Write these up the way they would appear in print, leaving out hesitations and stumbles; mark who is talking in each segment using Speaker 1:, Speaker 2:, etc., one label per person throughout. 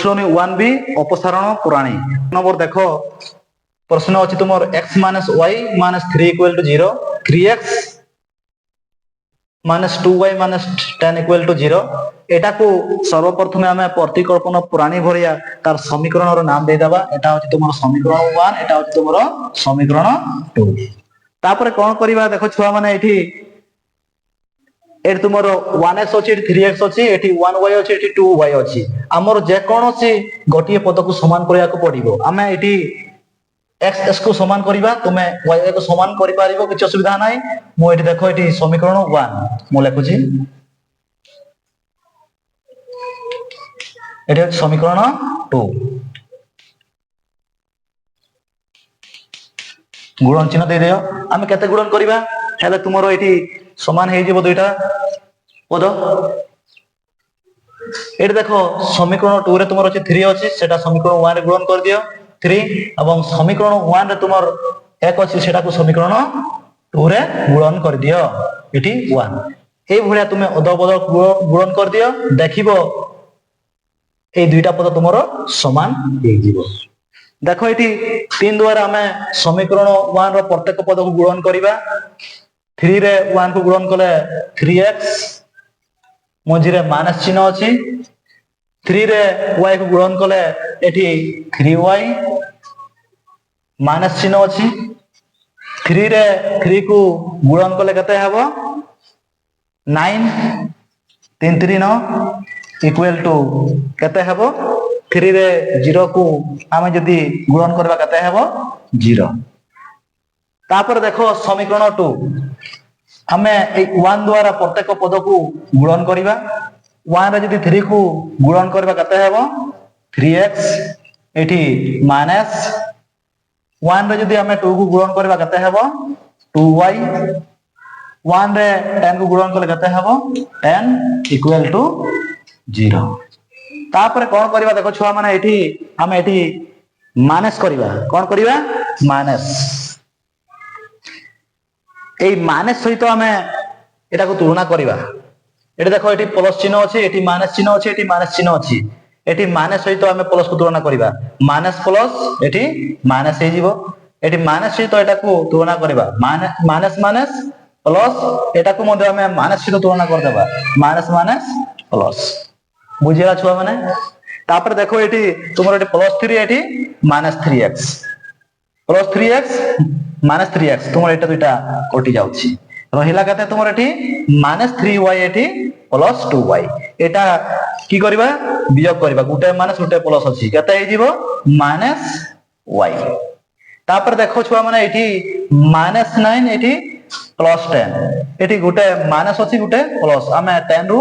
Speaker 1: অনুশীলনী 1b অপসারণ পুরাণী নম্বর দেখো প্রশ্ন আছে তোমার x - y - 3 = 0 3x - 2y - 10 = 0 এটাকু সর্বপ্রথমে আমি প্রতিকল্পন পুরাণী ভরিয়া তার সমীকরণের নাম দেই দেবা। এটা হচ্ছে তোমার সমীকরণ 1, এটা হচ্ছে তোমার সমীকরণ 2। তারপরে কোন করিবা দেখো ছুয়া মানে এটি এর তোমার 1x আছে, এটি 3x আছে, এটি 1y আছে, এটি 2y আছে। আমার যে কোনসি গোটিয়ে পদকু সমান করিয়াকু পড়িব। আমি এটি x কু সমান করিবা, তুমি y কু সমান করি পারিব, কিছু অসুবিধা নাই। মু এটি দেখো এটি সমীকরণ 1 মু লেখুছি। এটি হচ্ছে সমীকরণ 2। গুণন চিহ্ন দিয়ে দিও। আমি কেতে গুণন করিবা হেলে তোমার এটি সমান হয়ে যাব দুইটা পদ। এটি দেখো সমীকরণ 2 রে তোমার আছে 3 আছে, সেটা সমীকরণ 1 রে গুণন করে দিও 3, এবং সমীকরণ 1 রে তোমার 1 আছে, সেটাকে সমীকরণ 2 রে গুণন করে দিও এটি 1। এই ভলিয়া তুমি অদবদল গুণন করে দিও, দেখিব এই দুইটা পদ তোমার সমান হয়ে যাব। দেখো এটি 3 দ্বারা আমি সমীকরণ 1 র প্রত্যেক পদକୁ গুণন করিবা। 3 রে 1 কু গুণন কলে 3x, মঝিরে মাইনাস চিহ্ন আছে। 3 রে y কু গুণন কলে এটি 3y, মাইনাস চিহ্ন আছে। 3 রে 3 কু গুণন কলে কেতে হব 9, 3 3 9 ইকুয়াল টু কেতে হব 3 রে 0 কু আমি যদি গুণন করবা কেতে হব 0। তারপরে দেখো সমীকরণ 2 আমি এই 1 দ্বারা প্রত্যেক পদকু গুণন করিবা। 1 রে যদি 3 কু গুণন করবা কেতে হব 3x, এটি মাইনাস 1 রে যদি আমি 2 কু গুণন করবা কেতে হব 2y, 1 রে 10 কু গুণন করলে কেতে হব 10 ইকুয়াল টু 0। তারপরে কোন করিবা দেখো ছুয়া মানে এটি আমি এটি মাইনাস করিবা। কোন করিবা মাইনাস, এই মাইনাস সহিত আমি এটাকে তুলনা করিবা। এটা দেখো এটি প্লাস চিহ্ন আছে, এটি মাইনাস চিহ্ন আছে, এটি মাইনাস চিহ্ন আছে। এটি মাইনাস সহিত আমি প্লাস কু তুলনা করিবা। মাইনাস প্লাস এটি মাইনাস হয়ে যাব। এটি মাইনাস সহিত এটাকে তুলনা করিবা। মাইনাস মাইনাস প্লাস, এটাকে মধ্যে আমি মাইনাস সহিত তুলনা করে দেবা। মাইনাস মাইনাস প্লাস, বুঝিলা ছুয়া মানে। তারপরে দেখো এটি তোমার এটি প্লাস 3, এটি minus 3x, plus 3x minus 3x তোমার এটা দুইটা কটি যাচ্ছে। রহিলা কেতে তোমার এটি মাইনাস 3y, এটি প্লাস 2y। এটা কি করিবা বিয়োগ করিবা, গোটে মাইনাস গোটে প্লাস আছে, কেতে হয়ে যাব মাইনাস y। তারপরে দেখো ছুয়া মানে এটি মাইনাস 9, এটি প্লাস 10, এটি গোটে মাইনাস আছে গোটে প্লাস, আমি 10 রু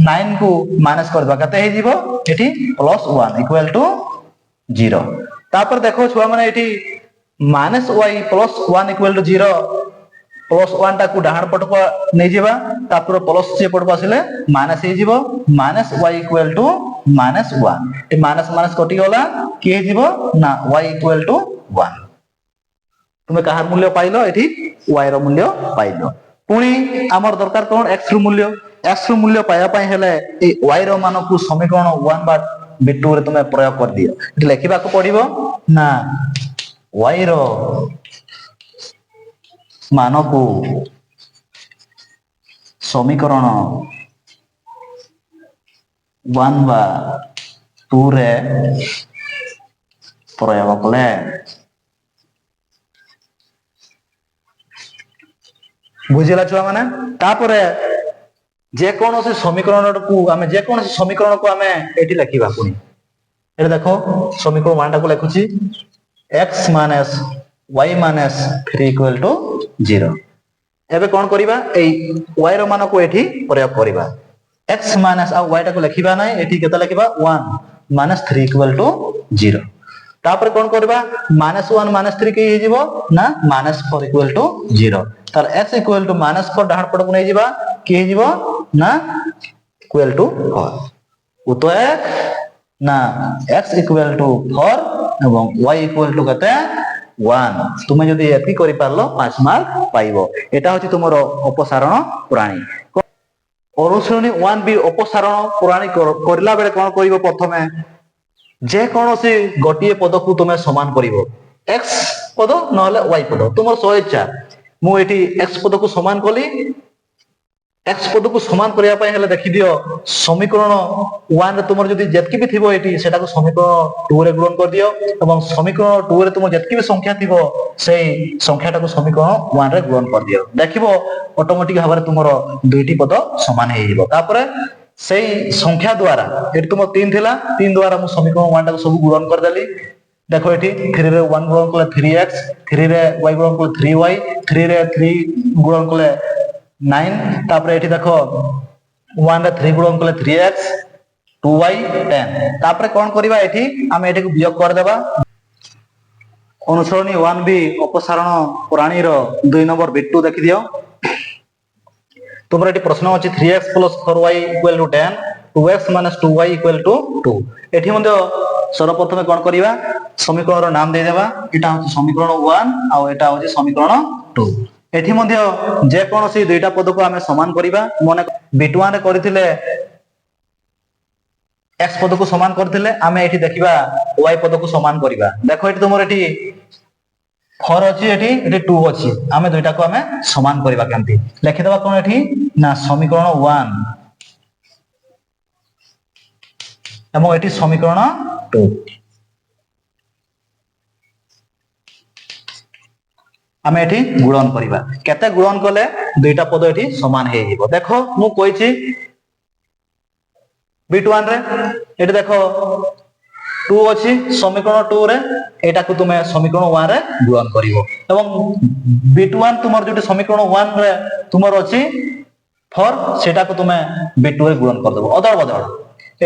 Speaker 1: 9 কু মাইনাস করবা, কেতে হয়ে যাব এটি প্লাস 1 ইকুয়াল টু 0। তারপর দেখো ছুয়া মানে এটি minus y plus 1 equal to 0, plus 1 টাকু ডাহাণ পটক নেই যাবা, তারপর প্লাস সে পটক আসলে মাইনাস হয়ে যাব। Minus y equal to minus 1, এই মাইনাস মাইনাস কটি গলা কি হয়ে যাব না y ইকুয়াল টু 1। তুমি কাহার মূল্য পাইলো এটি y র মূল্য পাইলো। পুনি আমার দরকার কোন x র মূল্য। x র মূল্য পাইবা পাই হেলে এই y র মানকু সমীকরণ 1 বা b2 রে তুমি প্রয়োগ করে দিও। এটি লেখিবাকু পড়িব না y র মানকু সমীকরণ 1 বা 2 রে প্রয়োগ কলে বুঝিলা ছুয়া মানে। তারপরে যে কোনসি সমীকরণকু আমি যে কোনসি সমীকরণকু আমি এটি লেখিবা পুনি। এটা দেখো সমীকরণ 1 টাকু লেখুছি x minus y minus 3 equal to 0। এবে কোন করিবা এই y র মানকু এটি প্রয়োগ করিবা। x মাইনাস আর y টাকু লেখিবা নাই, এটি কেতে লেখিবা 1 মাইনাস 3 ইকুয়াল টু 0। তারপরে কোন করিবা মাইনাস 1 মাইনাস 3 কি হয়ে যাব না মাইনাস 4 ইকুয়াল টু 0। তার x ইকুয়াল টু মাইনাস 4 ডাহাণ পটক নেই যাবা, কি হয়ে যাব না ইকুয়াল টু 4। উত্তর এক না x ইকুয়াল টু 4 এবং y ইকুয়াল টু কত 1। তুমি যদি এটি করি পারলো 5 মার্ক পাইব। এটা হচ্ছে তোমার অপসারণ পুরাণী। অনুশীলনী 1b অপসারণ পুরাণী করিলা বেলে কোন করিব প্রথমে जे कौनसी गोटे पद को तुम समान कर एक्स पद ना वाई पद तुम स्व इच्छा मुझे एक्स पद को समान कली एक्स पद को समान करने देखी दियो समीकरण 1 रे तुम जदि जेतकी भी थिबो एटी सेटा को समीकरण 2 रे गुणन कर दियो एवं समीकरण 2 रे तुम जेतकी भी संख्या थिबो सेई संख्याटा को समीकरण 1 रे गुणन कर दियो देखिबो ऑटोमेटिक भाबरे तुमरो दुईटी पद समान हे जिवो तापरे सेई संख्या द्वारा एटी तुम 3 थिला 3 द्वारा मु समीकरण 1 टा को सब गुणन कर देली देखो एटी 3 रे 1 गुणन कले 3x 3 रे y गुणन कले 3y 3 रे 3 गुणन कले 9 तापरे एठी देखो 1 रे 3 गुणन कले 3x 2y 10 तापरे कोन करबा एठी हम एठी को वियोग कर देबा अनुसरणी 1 बी अपसारण प्राणी रो 2 नंबर बिट 2 देखि दियो तुमरा एठी प्रश्न अछि 3x 4y = 10 2x - 2y = 2 एठी मध्य सर्वप्रथम कोन करबा समीकरण रो नाम दे देबा एटा होछि समीकरण 1 आ एटा होछि समीकरण 2 एठी मध्य जे कोनोसी दुईटा पद को हमें समान करिबा माने बिटवान रे करथिले x पद को समान करथिले हमें एठी देखिबा y पद को समान करिबा देखो एठी तुमर एठी 4 अछि एठी 2 अछि हमें दुईटा को हमें समान करिबा केमती लिखि देबा कोन एठी ना समीकरण 1 एवं एठी समीकरण 2 आमे एठी गुणन करिबा केते गुणन कले दुईटा पद एठी समान हे हिबो देखो मु कहिछि बिट1 रे एठी देखो 2 अछि समीकरण 2 रे एटा को तुमे समीकरण 1 रे गुणन करिवो एवं बिट1 तुमर जोटी समीकरण 1 रे तुमर अछि 4 सेटा को तुमे बिट2 रे गुणन कर देबो अदल बदल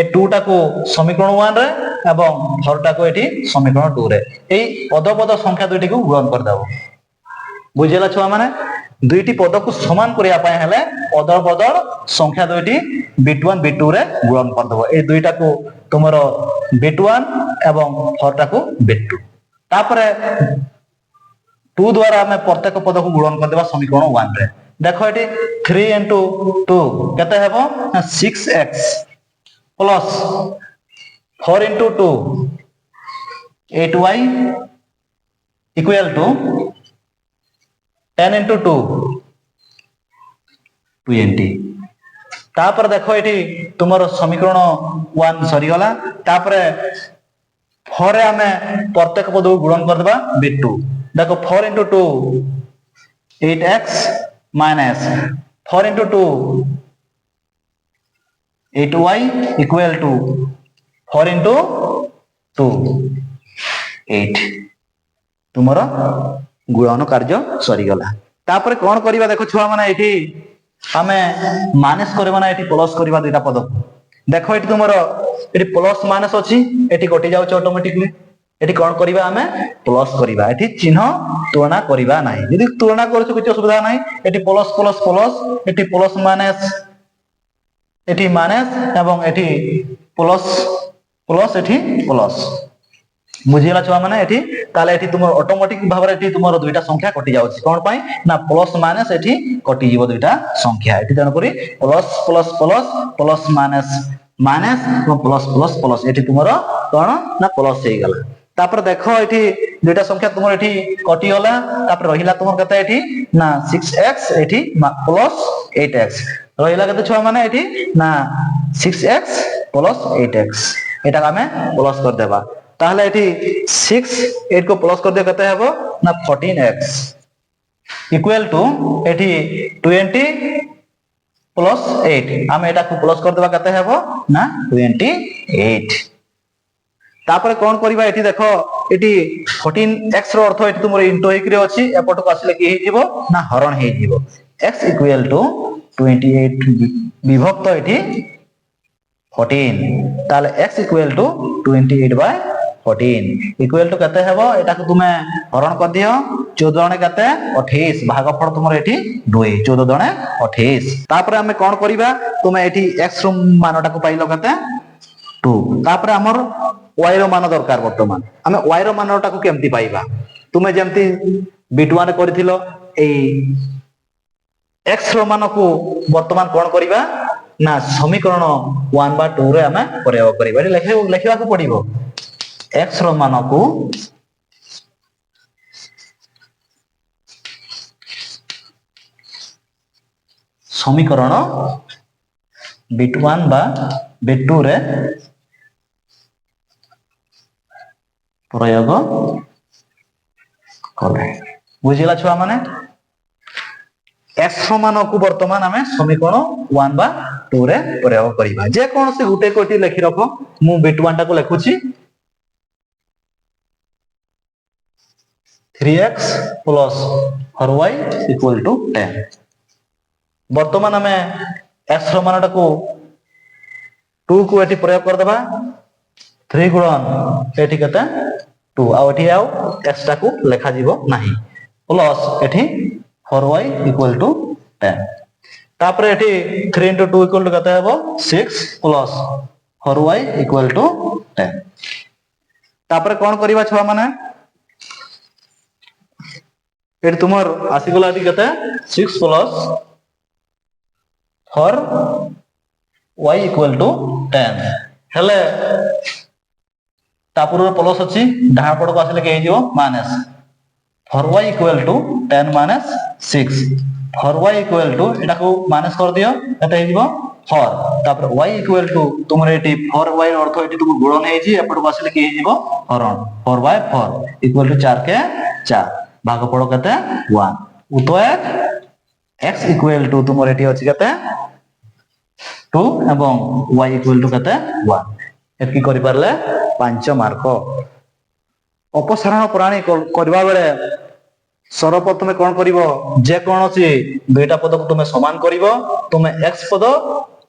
Speaker 1: ए 2 टा को समीकरण 1 रे एवं 4 टा को एठी समीकरण 2 रे एई अदबद संख्या दुईटी को गुणन कर देबो बुझेला छुआ माने दुईटी पद को समान करिया पाए हेले अदल बदल संख्या दुईटी बिट1 बिट2 रे गुणन कर देबो ए दुईटा को तुमरो बिट1 एवं 4 टा को बिट2 तापरे 2 द्वारा हमें प्रत्येक पद को गुणन कर देबा समीकरण 1 रे देखो एटी 3 * 2 केते हेबो 6x प्लस 4 * 2 8y = 10 * 2 20 तापर देखो एठी तुमरो समीकरण 1 सरी गला तापर 4 रे हमें प्रत्येक पद को गुणन कर देबा बिट2 देखो 4 * 2 8x माइनस 4 * 2 8y = 4 * 2 8 तुमरो गुणन कार्य सरी गला तापर कोन करिबा देखो छुआ माने एठी हमें माइनस करबा ना एठी प्लस करबा दुईटा पद देखो एठी तुमरो एठी प्लस माइनस अछि एठी कटि जाउ ऑटोमेटिकली एठी कोन करिबा हमें प्लस करिबा एठी चिन्ह तुलना करिबा नाही यदि तुलना करछु किछ असुविधा नाही एठी प्लस प्लस प्लस एठी प्लस माइनस एठी माइनस एवं एठी प्लस प्लस एठी प्लस बुझिला छुआ माने एठी ताले एठी तुमर ऑटोमेटिक भाबरे एठी तुमर दुईटा संख्या कटि जाउछि कोन पई ना प्लस माइनस एठी कटि जीवो दुईटा संख्या एठी जन करी plus plus plus plus minus minus plus plus plus एठी तुमर कोन ना प्लस हे गेला तापर देखो एठी दुईटा संख्या तुमर एठी कटि गला तापर रहिला तुमर कते एठी ना 6x एठी प्लस 8x रहिला कते छुआ माने एठी ना 6x प्लस 8x एटा हमें प्लस कर देबा ताहले एठी 6 8 को प्लस कर दे कते हेबो ना 14x = एठी 20 प्लस 8 हम एटा को प्लस कर देबा कते हेबो ना 28 तापर कोन करबा एठी देखो एठी 14x रो अर्थ एठी तुमरो इनटू हेकरे अछि एपट को आसीले की हे जिवो ना हरण हे जिवो x = 28 विभक्त एठी 14 ताले x = 28/14 इक्वल टू कते हेबो एटा को तुमे हरण कर दियो 14 ने कते 28 भागफल तुमर एठी 2 14 दणे 28 तापर हमें कोन करिबा तुमे एठी x रो मानटा को पाइलो कते 2 तापर हमर y रो मान दरकार वर्तमान हमें y रो मानटा को केमती पाइबा तुमे जेमती बिट1 करथिलो ए x रो मान को वर्तमान कोन करिबा ना समीकरण 1/2 रे हमें प्रयोग करिबा लेखिबा को पड़िबो x ର ମାନକୁ समीकरण बिट 1 बा बिट 2 रे प्रयोग कले बुझिला छुआ माने x ର ମାନକୁ वर्तमान हमें समीकरण 1 बा 2 रे प्रयोग करिबा जे कोन से गुटे कोटी लिखि रखो मु बिट 1 टा को लिखुची 3x plus 4y equal to 10 वर्तमान हमें x रो मान को 2 को एठी प्रयोग कर देबा 3 गुणन एठी कते 2 आ एठी आउ x टा को लेखा जीवो नाही प्लस एठी 4y इक्वल टू 10 तापर एठी 3 into 2 इक्वल टू कते हेबो 6 प्लस 4y इक्वल टू 10 तापर कोन करिबा छुआ माने एठी तुमर आसी गला एठी कते 6 प्लस 4 y equal to 10 हेले तापुर प्लस अछि डाहा पड़ को आसले के हिजो minus 4y equal to 10 minus 6 4y equal to एटा को माइनस कर दियो एटा हिजो 4 तापर y equal to तुमरे एटी 4y अर्थ एटी तुम गुणन हेजी एपड़ को आसले के हिजो हरण 4/4 equal to 4 के 4 भाग पड़ कते 1 उतोए x equal to तुमरे एटी अछि कते 2 एवं y equal to कते 1 एतकी करि परले 5 मार्क अपसारण प्राणी करबा बेले सर्वप्रथम कोन करिवो जे कोनोसी दुईटा पद को तुमे समान करिवो तुमे x पद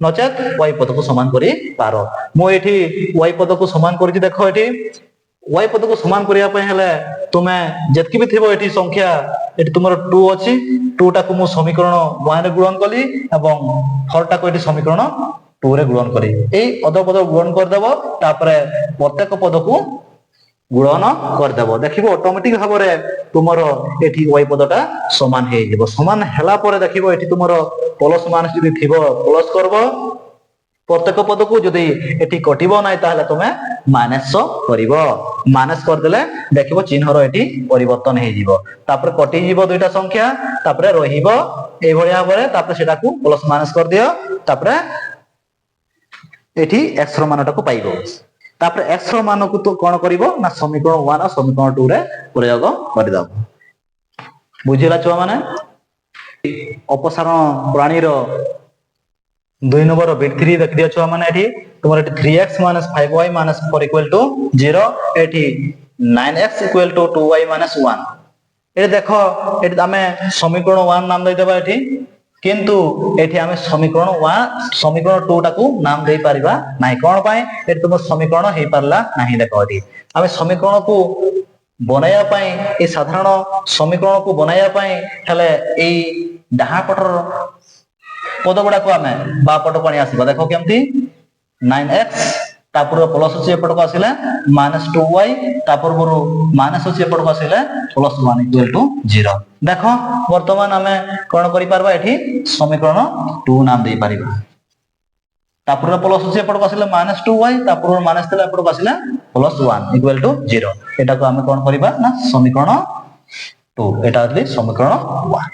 Speaker 1: नचेत y पद को समान करि पारो मो एठी y पद को समान करछि देखो एठी y पद को समान करिया पय हेले तुमे जेतकी भी थिबो एठी संख्या एठी तुमरो 2 अछि 2 टा को मु समीकरण 1 रे गुणन कली एवं 4 टा को एठी समीकरण 2 रे गुणन करी एई अध पद गुणन कर देबो तापरे प्रत्येक पद को गुणन कर देबो देखिबो ऑटोमेटिक भाबरे तुमरो एठी y पदटा समान हे जेबो समान हेला परे देखिबो एठी तुमरो प्लस माइनस जदी थिबो प्लस करबो प्रत्येक पद को जदी एठी कटिबो नाही ताहले तुमे माइनस करिवो माइनस कर देले देखिबो चिन्ह रो एठी परिवर्तन हे जीवो तापर कटि जीवो दुईटा संख्या तापर रहिबो एई भलिया भाबरे तापर सेटा को प्लस माइनस कर दियो तापर एठी x रो मानटा को पाइबो तापर x रो मान को तो कोन करिवो ना समीकरण 1 और समीकरण 2 रे प्रयोग करि दाओ बुझिला छुआ माने अपसारण प्राणी रो 2 नंबर बिट 3 देख दियो छुआ माने एठी तुमर एठी 3x 5y 4 इक्वल टू 0 एठी 9x इक्वल टू 2y 1 ए देखो एठी हमें समीकरण 1 नाम दे देबा एठी किंतु एठी हमें समीकरण 1 समीकरण 2 टा को नाम दे परिबा नाही कोन पाए एठी तुम समीकरण हे परला नाही देखो एठी हमें समीकरण को बनाया पाए ए साधारण समीकरण को बनाया पाए हले ए डाहा पटर पद गुडा को हमें बा पट कोनी आसीबा देखो केमती 9x तापर प्लस अछि एपट को आसिले -2y तापर बरु माइनस अछि एपट को आसिले +1 इक्वल टू 0 देखो वर्तमान हमें कोन करि परबा एठी समीकरण 2 नाम दे परिबा तापर प्लस अछि एपट को आसिले -2y तापर माइनस तले एपट को आसिले +1 इक्वल टू 0 एटा को हमें कोन करिबा ना समीकरण 2 एटा हतले समीकरण 1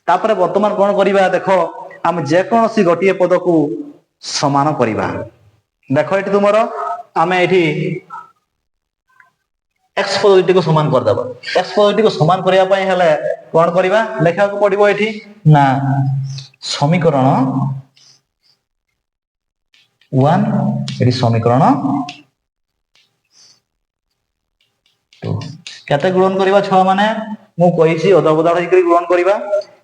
Speaker 1: तापर वर्तमान कोन करिबा देखो हम जे कोनसी गोटिए पद को समान करिबा देखो एठी तुमरो हमें एठी x पद को समान कर देबो x पद को समान करिया पय हेले कोन करिबा लेखा को पडिबो एठी ना समीकरण 1 एठी समीकरण 2 केते गुणन करिबा छ माने मु कहिसी अदबदार हिकरी गुणन करिबा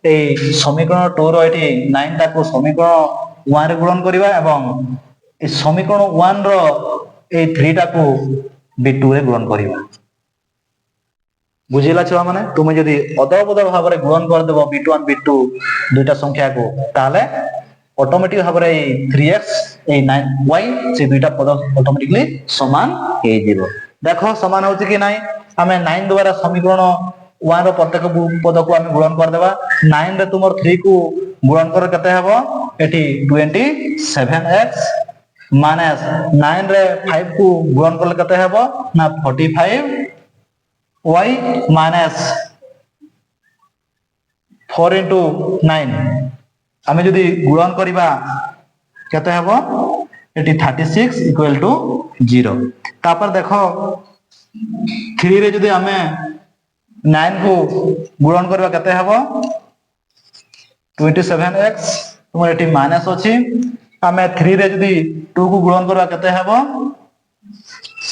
Speaker 1: ए समीकरण 2 रो एठी 9 टा को समीकरण 1 रे गुणन करिबा एवं ए समीकरण 1 रो ए 3 टा को b2 रे गुणन करिबा बुझिला छुआ माने तुमे जदी अदबदार भाबरे गुणन कर देबो b1 b2 दुईटा संख्या को ताले ऑटोमेटिक भाबरे 3x ए 9y से दुईटा पद ऑटोमेटिकली समान हे जीवो देखो समान होची कि नाही हमें 9 द्वारा समीकरण 1 रो प्रत्येक पद को हमें गुणन कर देबा 9 रे तुमर 3 को गुणन कर कते हेबो एठी 27x माइनस 9 रे 5 को गुणन करले कते हेबो ना 45 y माइनस 4 into 9 आमे जदी गुणन करिबा केते हेबो एटी 36 इक्वल टू 0 तापर देखो 3 रे जदी आमे 9 को गुणन करबा केते हेबो 27x तुम एटी माइनस अछि आमे 3 रे जदी 2 को गुणन करबा केते हेबो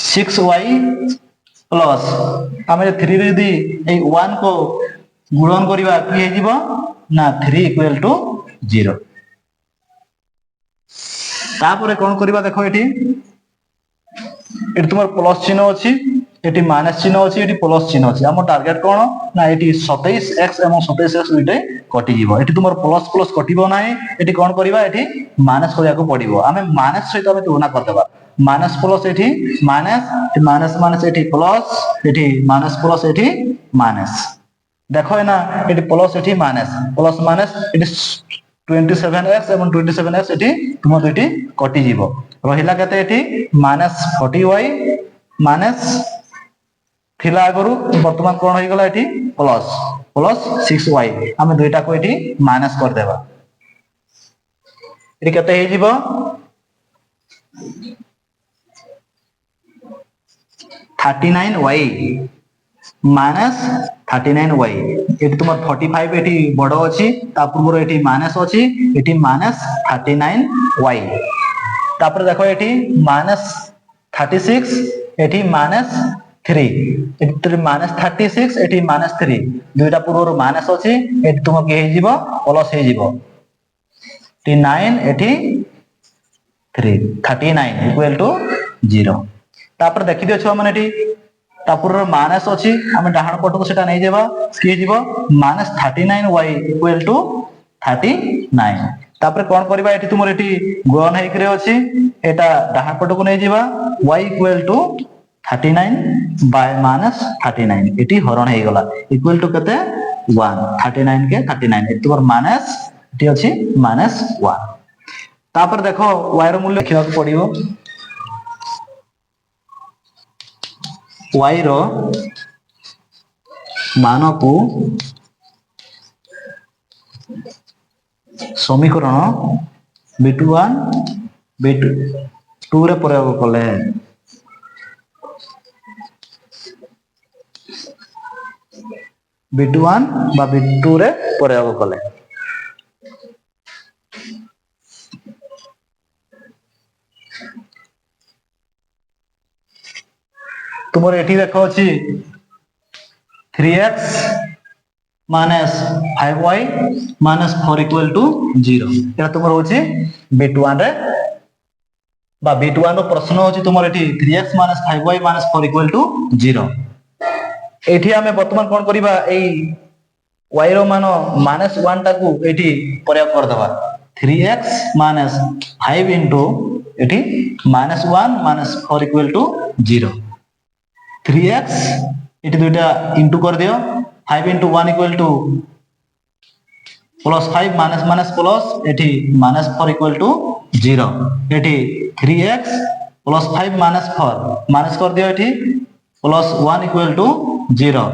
Speaker 1: 6y प्लस आमे 3 रे जदी ए 1 को गुणन करिबा कि हे जिवो ना 3 इक्वल टू 0 तापर कोन करिबा देखो एटी तुम प्लस चिन्ह अछि एटी माइनस चिन्ह अछि एटी प्लस चिन्ह अछि हम टार्गेट कोन ना एटी 27x एवं 27x दुइटे कटि जीवो एटी तुम प्लस प्लस कटिबो नाही एटी कोन करिबा एटी माइनस करिया को पड़िबो हमें माइनस सहित हमें तुलना कर देबा minus plus eighty minus minus minus eighty plus eighty minus plus eighty minus देखो है ना eighty plus eighty minus eighty 27x एवं 27x एटी तुम दुइटी कटि जीवो रहिला केते एटी माइनस 40y माइनस थिला आगरु वर्तमान कोन होई गला एटी प्लस 6y हम दुइटा को एटी माइनस कर देबा एटी केते हे जीवो 39y माइनस 39y एटी तुम 45 एटी बड़ अछि ता पूर्व एटी माइनस अछि एटी माइनस 39y तापर देखो eighty minus 36 eighty minus 3 eighty minus 36 eighty minus 3 दुइटा पूर्व माइनस अछि एटी तुम के हे जीवो प्लस हे जीवो 39 एटी 39 इक्वल टू 0 तापर देखि दियो छ माने एटी तापर माइनस अछि हम डाहण पटको सेटा नै जेबा के जीवो माइनस 39y इक्वल टू 39 तापर कोन करबा एटी तुमर एटी गुणन हेइ करे अछि एटा डाहण पटको नै जेबा y equal to 39 by minus 39 एटी हरण हेइ गला इक्वल टू कते 1 39 के 39 एटी तुमर माइनस एटी अछि माइनस 1 तापर देखो y रो मूल्य लिखिबा पड़िबो y रो मान को समीकरण b1 b2 रे प्रयोग कले b1 बा b2 रे प्रयोग कले तुमर एठी देखो अछि 3x minus 5y minus 4 equal to 0 एटा तुमर होछि b1 रे बा b1 रो प्रश्न होछि तुमर एठी 3x minus 5y minus 4 equal to 0 एठी हमें वर्तमान कोन करिबा एई y रो मान माइनस 1 टा को एठी प्रयोग कर देबा 3x माइनस 5 इनटू एठी minus 1 minus 4 equal to 0 3x एटी दुइटा इनटू कर दियो 5 into 1 equal to plus 5 minus minus plus eighty minus 4 equal to 0 eighty 3x plus 5 minus 4 minus कर दियो eighty plus 1 equal to 0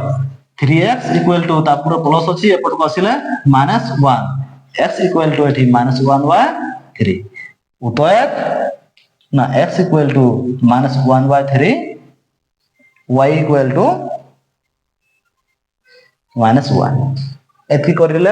Speaker 1: 3x equal to ता पूरा plus अछि एपट को आसिले minus 1 x equal to eighty minus 1 by 3 उतयत ना x equal to minus 1 by 3 y equal to -1 एतकी करिले